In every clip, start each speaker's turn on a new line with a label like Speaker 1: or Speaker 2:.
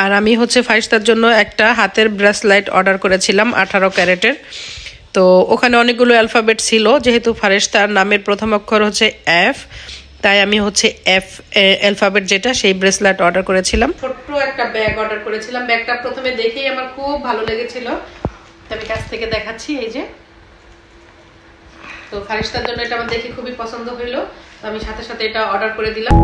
Speaker 1: আর আমি হচ্ছে ফারিস্তার জন্য একটা হাতের ব্রেসলেট অর্ডার করেছিলাম 18 ক্যারেটের। তো ওখানে অনেকগুলো অ্যালফাবেট ছিল, যেহেতু ফারিস্তার নামের প্রথম অক্ষর হচ্ছে এফ, তাই আমি হচ্ছে এফ অ্যালফাবেট যেটা সেই ব্রেসলেট অর্ডার করেছিলাম। ছোট্ট একটা ব্যাগ অর্ডার করেছিলাম। ব্যাগটা প্রথমে দেখেই আমার খুব ভালো লেগেছিল, আমি কাছ থেকে দেখাচ্ছি। এই যে, তো ফারিস্তার জন্য এটা আমার দেখে খুবই পছন্দ হইলো, তো আমি সাথে সাথে এটা অর্ডার করে দিলাম।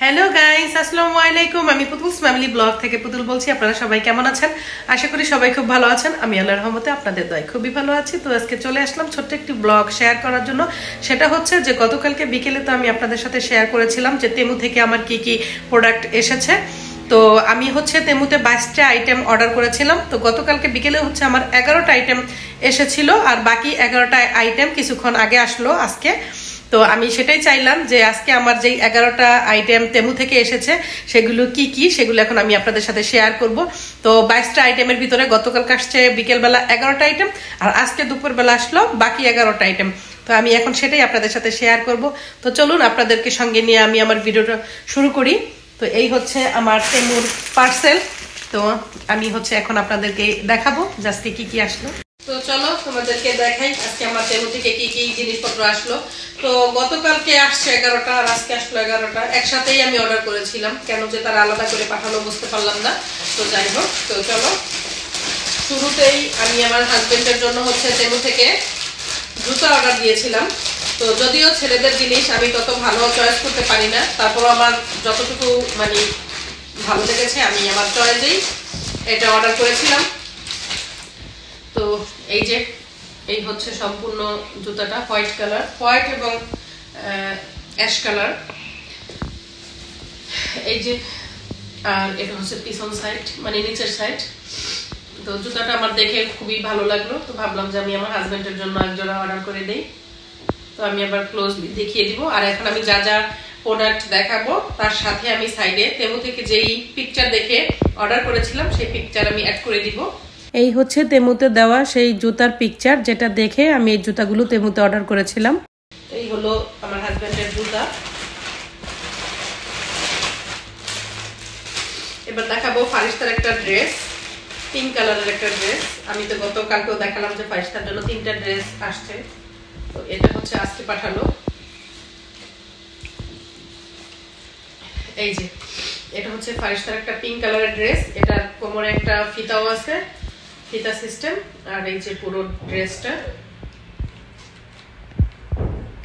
Speaker 1: হ্যালো গাইস, আসসালামু আলাইকুম। আমি পুতুলস ফ্যামিলি ব্লগ থেকে পুতুল বলছি। আপনারা সবাই কেমন আছেন? আশা করি সবাই খুব ভালো আছেন। আমি আল্লাহর রহমতে আপনাদের দয়ায় খুবই ভালো আছি। তো আজকে চলে আসলাম ছোট্ট একটি ব্লগ শেয়ার করার জন্য। সেটা হচ্ছে যে গতকালকে বিকেলে তো আমি আপনাদের সাথে শেয়ার করেছিলাম যে তেমু থেকে আমার কি কি প্রোডাক্ট এসেছে। তো আমি হচ্ছে তেমুতে 22টা আইটেম অর্ডার করেছিলাম। তো গতকালকে বিকেলে হচ্ছে আমার 11টা আইটেম এসেছিল, আর বাকি 11টা আইটেম কিছুক্ষণ আগে আসলো আজকে। তো আমি সেটাই চাইলাম যে আজকে আমার যেই 11টা আইটেম তেমু থেকে এসেছে সেগুলো কি কি, সেগুলো এখন আমি আপনাদের সাথে শেয়ার করব। তো 22টা আইটেমের ভিতরে গতকালকে আসছে বিকেলবেলা 11টা আইটেম, আর আজকে দুপুরবেলা আসলো বাকি 11টা আইটেম। তো আমি এখন সেটাই আপনাদের সাথে শেয়ার করব। তো চলুন আপনাদেরকে সঙ্গে নিয়ে আমি আমার ভিডিওটা শুরু করি। তো এই হচ্ছে আমার তেমুর পার্সেল। তো আমি হচ্ছে এখন আপনাদেরকে দেখাবো আজকে কি কি আসলো। তো চলো তোমাদেরকে দেখাই আজকে আমার তেমু থেকে কি কি জিনিসপত্র আসলো। তো গতকালকে আসছে 11টা আর আজকে আসলো 11টা, একসাথেই আমি অর্ডার করেছিলাম। কেন যে তারা আলাদা করে পাঠালো বুঝতে পারলাম না। তো যাই হোক, তো চলো শুরুতেই আমি আমার হাজবেন্ডের জন্য হচ্ছে তেমু থেকে জুতা অর্ডার দিয়েছিলাম। তো যদিও ছেলেদের জিনিস আমি তত ভালো চয়েস করতে পারি না, তারপরও আমার যতটুকু মানে ভালো লেগেছে আমি আমার চয়েসেই এটা অর্ডার করেছিলাম। তো এই যে, এই হচ্ছে সম্পূর্ণ জুতাটা, হোয়াইট কালার, হোয়াইট এবং অ্যাশ কালার। এই যে, আর এটা হচ্ছে পিছন সাইড, মানে নিচের সাইড। তো জুতাটা আমার দেখে খুবই ভালো লাগলো, তো ভাবলাম যে আমি আমার হাজবেন্ডের জন্য একজোড়া অর্ডার করে দেই। তো আমি আবার ক্লোজলি দেখিয়ে দিব। আর এখন আমি যা যা প্রোডাক্ট দেখাবো তার সাথে আমি সাইডে তেমু থেকে যেই পিকচার দেখে অর্ডার করেছিলাম সেই পিকচার আমি অ্যাড করে দিব। এই হচ্ছে তেমুতে দেওয়া সেই জুতার পিকচার, যেটা দেখে আমি এই জুতাগুলো তেমুতে অর্ডার করেছিলাম। এই হলো আমার হাজবেন্ডের জুতা। এবার দেখাবো ফারিস্তার একটা ড্রেস, পিঙ্ক কালারের একটা ড্রেস। আমি তো গতকালকেও দেখালাম যে ফারিস্তার জন্য 3টা ড্রেস আসছে। তো এটা হচ্ছে আজকে পাঠালো। এই যে, এটা হচ্ছে ফারিস্তার একটা পিঙ্ক কালারের ড্রেস। এটার কোমরে একটা ফিতাও আছে, ফিতা সিস্টেম। আর এই যে পুরো ড্রেসটা,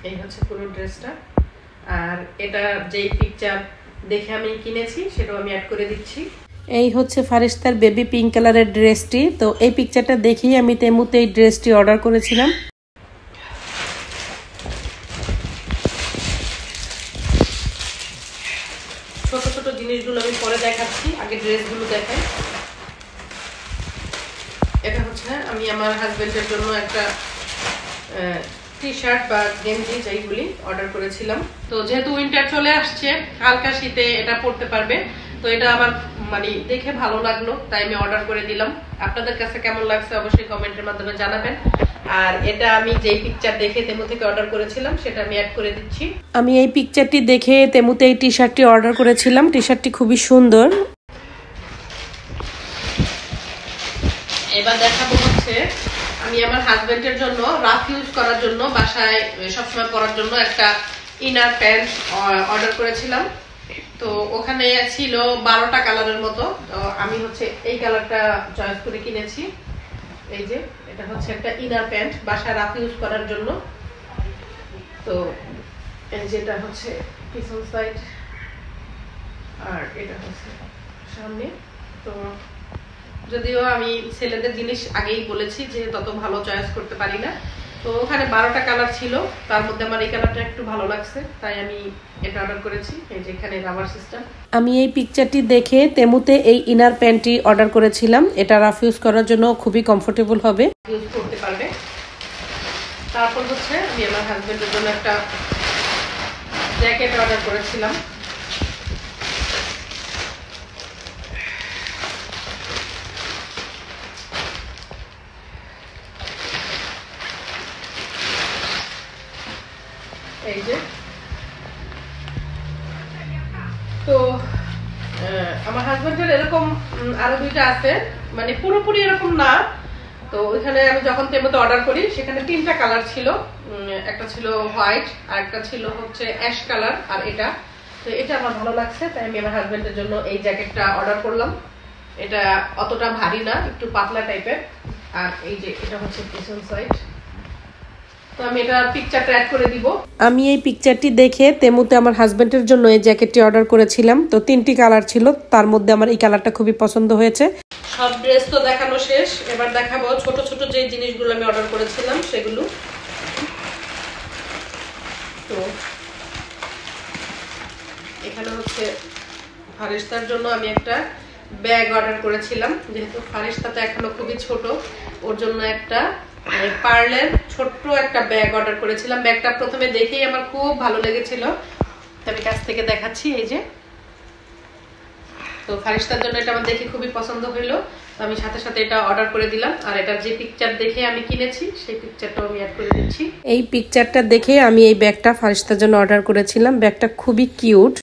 Speaker 1: এই হচ্ছে পুরো ড্রেসটা। আর এটা যেই পিকচার দেখে আমি কিনেছি সেটাও আমি অ্যাড করে দিচ্ছি। এই হচ্ছে ফারিস্তার বেবি পিঙ্ক কালারের ড্রেসটি। তো এই পিকচারটা দেখেই আমি তেমুতে এই ড্রেসটি অর্ডার করেছিলাম। ছোট ছোট জিনিসগুলো আমি পরে দেখাচ্ছি, আগে ড্রেসগুলো দেখাই। এটা হচ্ছে আমি আমার হাজবেন্ডের জন্য একটা টি শার্ট বা গেঞ্জি যাইগুলি অর্ডার করেছিলাম। তো যেহেতু উইন্টার চলে আসছে, হালকা শীতে এটা পরতে পারবে। তো এটা আমার মানে দেখে ভালো লাগলো, তাই আমি অর্ডার করে দিলাম। আপনাদের কাছে কেমন লাগছে অবশ্যই কমেন্টের মাধ্যমে জানাবেন। আর এটা আমি যেই পিকচার দেখে তেমু থেকে অর্ডার করেছিলাম সেটা আমি অ্যাড করে দিচ্ছি। আমি এই পিকচারটি দেখে তেমুতে এই টি শার্টটি অর্ডার করেছিলাম। টি শার্টটি খুবই সুন্দর। এবার দেখাবো হচ্ছে আমি আমার হাজবেন্ডের জন্য রাফ ইউজ করার জন্য, বাসায় সবসময় পরার জন্য একটা ইনার প্যান্ট অর্ডার করেছিলাম। তো ওখানে ছিল 12টা কালারের মতো। তো আমি হচ্ছে এই কালারটা চয়েস করে কিনেছি। এই যে, এটা হচ্ছে একটা ইনার প্যান্ট বাসায় রাফ ইউজ করার জন্য। তো যেটা হচ্ছে পিছন সাইড, আর এটা হচ্ছে সামনে। তো যদিও আমি ছেলেদের জিনিস আগেই বলেছি যে তত ভালো চয়েস করতে পারি না। তো ওখানে 12টা কালার ছিল, তার মধ্যে আমার এই কালারটা একটু ভালো লাগছে, তাই আমি এটা অর্ডার করেছি। এই যে এখানে রাবার সিস্টেম। আমি এই পিকচারটি দেখে তেমুতে এই ইনার প্যান্টটি অর্ডার করেছিলাম। এটা রাফ ইউজ করার জন্য খুবই কমফোর্টেবল হবে, ইউজ করতে পারবে। তারপর হচ্ছে আমি আমার হাজবেন্ডের জন্য একটা জ্যাকেট অর্ডার করেছিলাম। এই যে তো আমার হাজবেন্ডের এরকম আরো দুইটা আছে, মানে পুরোপুরি এরকম না। তো ওইখানে আমি যখন তেমুতে অর্ডার করি সেখানে 3টা কালার ছিল, একটা ছিল হোয়াইট, আর একটা ছিল হচ্ছে অ্যাশ কালার, আর এটা। তো এটা আমার ভালো লাগছে, তাই আমি আমার হাজবেন্ডের জন্য এই জ্যাকেটটা অর্ডার করলাম। এটা অতটা ভারী না, একটু পাতলা টাইপের। আর এই যে এটা হচ্ছে পিছন সাইড। তো আমি এটা পিকচারটা অ্যাড করে দিব। আমি এই পিকচারটি দেখে তেমুতে আমার হাজবেন্ডের জন্য এই জ্যাকেটটি অর্ডার করেছিলাম। তো 3টি কালার ছিল, তার মধ্যে আমার এই কালারটা খুবই পছন্দ হয়েছে। সব ড্রেস তো দেখানো শেষ, এবার দেখাবো ছোট ছোট যে জিনিসগুলো আমি অর্ডার করেছিলাম সেগুলো। তো এখানে হচ্ছে ফারিস্তার জন্য আমি একটা ব্যাগ অর্ডার করেছিলাম, যেহেতু ফারিস্তা তো এখনো খুবই ছোট, ওর জন্য একটা পার্লের ছোট্ট একটা ব্যাগ অর্ডার করেছিলাম। ব্যাগটা প্রথমে দেখেই আমার খুব ভালো লেগেছিল, আমি কাছ থেকে দেখাচ্ছি। এই যে, তো ফারিস্তার জন্য এটা আমার দেখে খুবই পছন্দ হইলো, তো আমি সাথে সাথে এটা অর্ডার করে দিলাম। আর এটার যে পিকচার দেখে আমি কিনেছি সেই পিকচারটাও আমি অ্যাড করে দিচ্ছি। এই পিকচারটা দেখে আমি এই ব্যাগটা ফারিস্তার জন্য অর্ডার করেছিলাম। ব্যাগটা খুবই কিউট।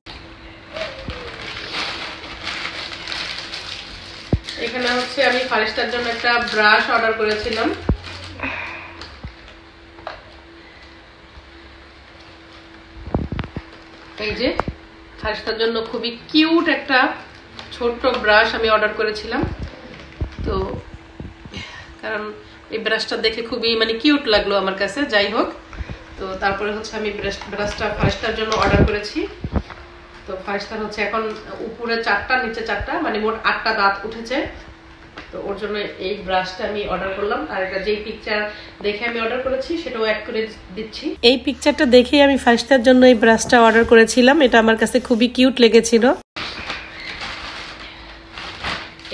Speaker 1: এখানে হচ্ছে আমি ফারিস্তার জন্য একটা ব্রাশ অর্ডার করেছিলাম। এই যে ফারিস্তার জন্য খুবই কিউট একটা ছোট্ট ব্রাশ আমি অর্ডার করেছিলাম। তো কারণ এই ব্রাশটা দেখে খুবই মানে কিউট লাগলো আমার কাছে, যাই হোক। তো তারপরে হচ্ছে আমি ব্রাশটা ফারিস্তার জন্য অর্ডার করেছি। তো ফারিস্তার হচ্ছে এখন উপরে 4টা নিচে 4টা, মানে মোট 8টা দাঁত উঠেছে। তো ওর জন্য এই ব্রাশটা আমি অর্ডার করলাম। আর এটা যেই পিকচার দেখে আমি অর্ডার করেছি সেটাও অ্যাড করে দিচ্ছি। এই পিকচারটা দেখেই আমি ফারিস্তার জন্য এই ব্রাশটা অর্ডার করেছিলাম। এটা আমার কাছে খুবই কিউট লেগেছিল।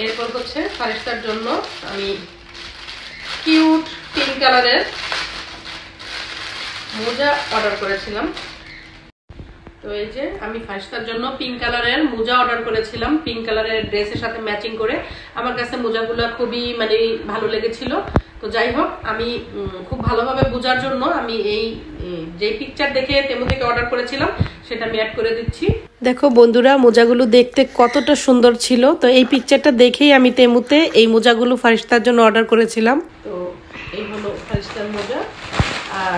Speaker 1: এরপর হচ্ছে ফারিস্তার জন্য আমি কিউট পিঙ্ক কালারের মোজা অর্ডার করেছিলাম। তো এই যে আমি ফারিস্তার জন্য পিঙ্ক কালারের মোজা অর্ডার করেছিলাম, পিঙ্ক কালারের ড্রেসের সাথে ম্যাচিং করে। আমার কাছে মোজাগুলো খুবই মানে ভালো লেগেছিল। তো যাই হোক, আমি খুব ভালোভাবে বোঝার জন্য আমি এই যে পিকচার দেখে তেমু থেকে অর্ডার করেছিলাম সেটা আমি অ্যাড করে দিচ্ছি। দেখো বন্ধুরা, মোজাগুলো দেখতে কতটা সুন্দর ছিল। তো এই পিকচারটা দেখেই আমি তেমুতে এই মোজাগুলো ফারিস্তার জন্য অর্ডার করেছিলাম। তো এই হলো ফারিস্তার মোজা। আর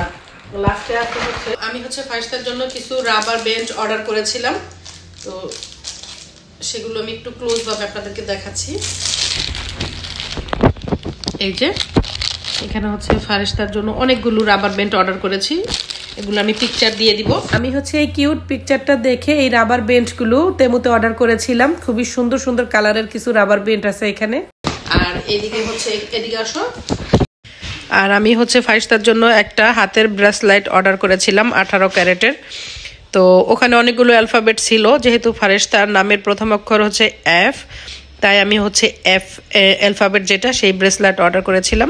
Speaker 1: লাস্টে আসতে হচ্ছে আমি হচ্ছে ফারিস্তার জন্য কিছু রাবার বেঞ্চ অর্ডার করেছিলাম। তো সেগুলো আমি একটু ক্লোজ ভাবে আপনাদেরকে দেখাচ্ছি। এই যে এখানে হচ্ছে ফারিস্তার জন্য অনেকগুলো রাবার বেঞ্চ অর্ডার করেছি, এগুলো আমি পিকচার দিয়ে দিব। আমি হচ্ছে এই কিউট পিকচারটা দেখে এই রাবার বেঞ্চগুলো তেমুতে অর্ডার করেছিলাম। খুবই সুন্দর সুন্দর কালারের কিছু রাবার বেঞ্চ আছে এখানে। আর এদিকে হচ্ছে, এদিকে আসো। আর আমি হচ্ছে ফারিস্তার জন্য একটা হাতের ব্রেসলেট অর্ডার করেছিলাম 18 ক্যারেটের। তো ওখানে অনেকগুলো অ্যালফাবেট ছিল, যেহেতু ফারিস্তার নামের প্রথম অক্ষর হচ্ছে এফ, তাই আমি হচ্ছে এফ অ্যালফাবেট যেটা সেই ব্রেসলেট অর্ডার করেছিলাম।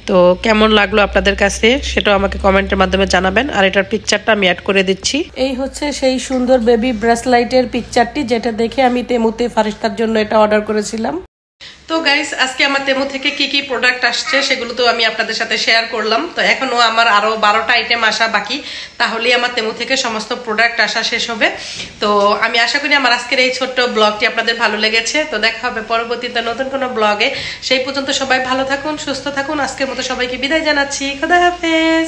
Speaker 1: তো কেমন লাগলো আপনাদের কাছে সেটাও আমাকে কমেন্টের মাধ্যমে জানাবেন। আর এটার পিকচারটা আমি অ্যাড করে দিচ্ছি। এই হচ্ছে সেই সুন্দর বেবি ব্রেসলাইটের পিকচারটি, যেটা দেখে আমি তেমুতে ফারিস্তার জন্য এটা অর্ডার করেছিলাম। তো গাইস, আজকে আমার তেমু থেকে কি কি প্রোডাক্ট আসছে সেগুলো তো আমি আপনাদের সাথে শেয়ার করলাম। তো এখনো আমার আরো 12টা আইটেম আসা বাকি, তাহলেই আমার তেমু থেকে সমস্ত প্রোডাক্ট আসা শেষ হবে। তো আমি আশা করি আমার আজকের এই ছোট্ট ব্লগটি আপনাদের ভালো লেগেছে। তো দেখা হবে পরবর্তীতে নতুন কোনো ব্লগে। সেই পর্যন্ত সবাই ভালো থাকুন, সুস্থ থাকুন। আজকের মতো সবাইকে বিদায় জানাচ্ছি। খোদা হাফেজ।